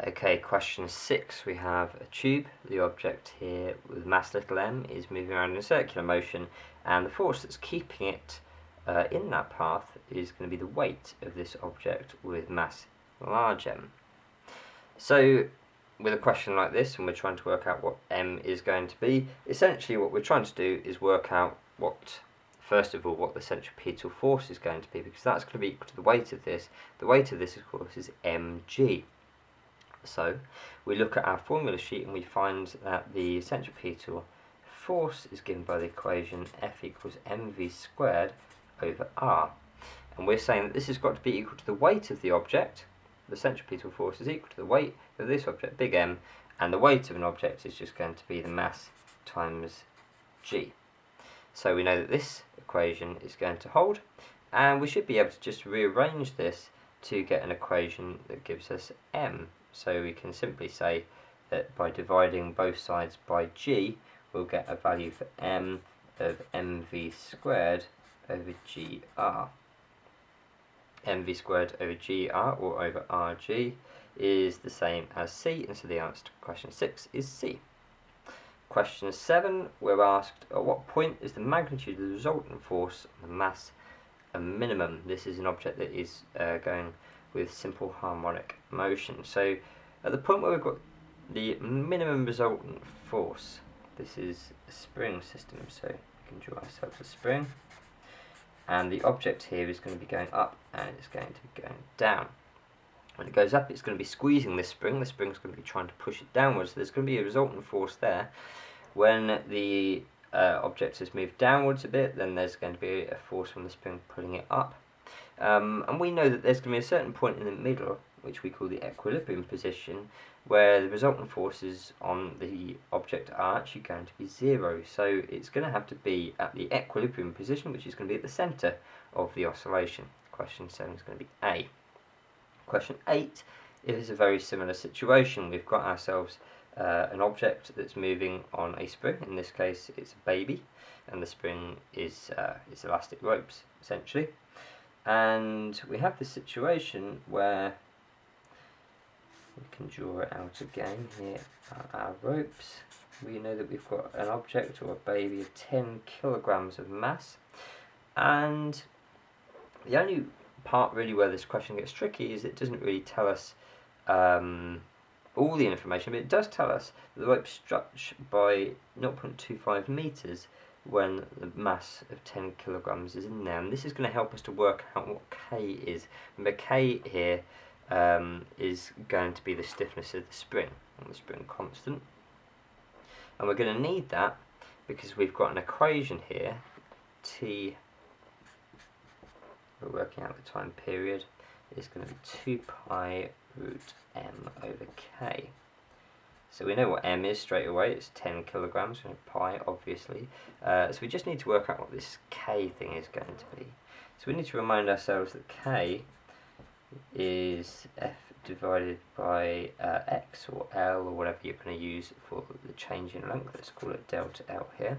Okay, question 6. We have a tube. The object here with mass little m is moving around in a circular motion, and the force that's keeping it in that path is going to be the weight of this object with mass large M. So with a question like this, and we're trying to work out what M is going to be, essentially what we're trying to do is work out first of all, what the centripetal force is going to be, because that's going to be equal to the weight of this. The weight of this, of course, is mg. So we look at our formula sheet and we find that the centripetal force is given by the equation F equals mv squared over r. And we're saying that this has got to be equal to the weight of the object. The centripetal force is equal to the weight of this object, big M, and the weight of an object is just going to be the mass times g. So we know that this equation is going to hold, and we should be able to just rearrange this to get an equation that gives us m. So we can simply say that by dividing both sides by g, we'll get a value for m of mv squared over gr. mv squared over gr, or over rg, is the same as c, and so the answer to question 6 is c. Question 7, we're asked, at what point is the magnitude of the resultant force on the mass a minimum? This is an object that is going with simple harmonic motion. So at the point where we've got the minimum resultant force, this is a spring system, so we can draw ourselves a spring, and the object here is going to be going up and it's going to be going down. When it goes up, it's going to be squeezing this spring. The spring's going to be trying to push it downwards, so there's going to be a resultant force there. When the object has moved downwards a bit, then there's going to be a force from the spring pulling it up. And we know that there's going to be a certain point in the middle, which we call the equilibrium position, where the resultant forces on the object are actually going to be 0. So it's going to have to be at the equilibrium position, which is going to be at the centre of the oscillation. Question 7 is going to be A. Question 8 is a very similar situation. We've got ourselves an object that's moving on a spring. In this case, it's a baby, and the spring is elastic ropes, essentially. And we have this situation where we can draw it out again. Here are our ropes. We know that we've got an object, or a baby, of 10 kilograms of mass, and the only part really where this question gets tricky is it doesn't really tell us all the information, but it does tell us that the rope stretch by 0.25 meters when the mass of 10 kilograms is in there, and this is going to help us to work out what K is. Remember, K here is going to be the stiffness of the spring, and the spring constant, and we're going to need that because we've got an equation here, T, we're working out the time period, is going to be 2 pi root m over k. So we know what m is straight away, it's 10 kilograms, and pi obviously. So we just need to work out what this k thing is going to be. So we need to remind ourselves that k is f divided by x, or L, or whatever you're going to use for the change in length. Let's call it delta L here.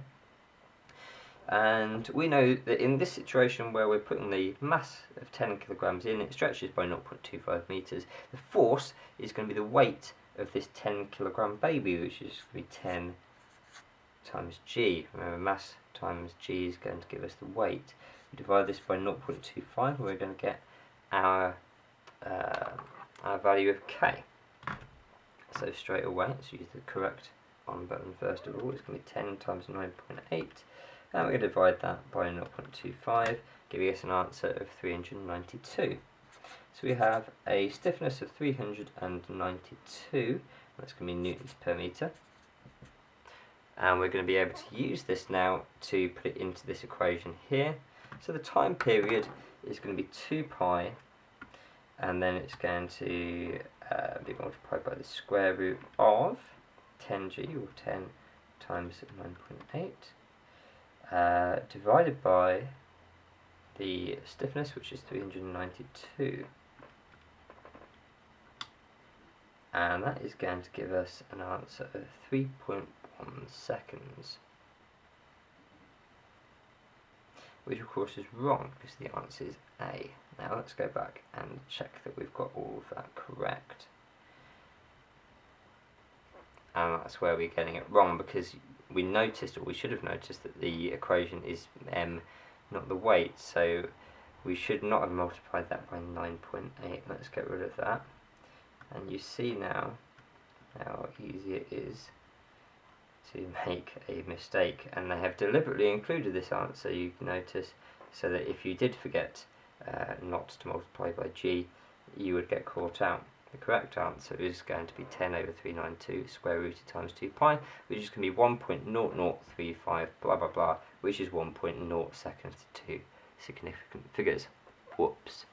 And we know that in this situation where we're putting the mass of 10 kilograms in, it stretches by 0.25 meters. The force is going to be the weight of this 10 kilogram baby, which is going to be 10 times g. Remember, mass times g is going to give us the weight. We divide this by 0.25, we're going to get our value of k. So straight away, let's use the correct on button first of all. It's going to be 10 times 9.8. And we're going to divide that by 0.25, giving us an answer of 392. So we have a stiffness of 392, that's going to be newtons per metre. And we're going to be able to use this now to put it into this equation here. So the time period is going to be 2 pi, and then it's going to be multiplied by the square root of 10g, or 10 times 9.8. Divided by the stiffness, which is 392, and that is going to give us an answer of 3.1 seconds, which of course is wrong because the answer is A. Now let's go back and check that we've got all of that correct. that's where we're getting it wrong, because we noticed, or we should have noticed, that the equation is m, not the weight, so we should not have multiplied that by 9.8. Let's get rid of that. And you see now how easy it is to make a mistake, and they have deliberately included this answer, you can notice, so that if you did forget not to multiply by g, you would get caught out. The correct answer is going to be 10 over 392 square rooted times 2 pi, which is going to be 1.0035 blah blah blah, which is 1.0 seconds to two significant figures. Whoops.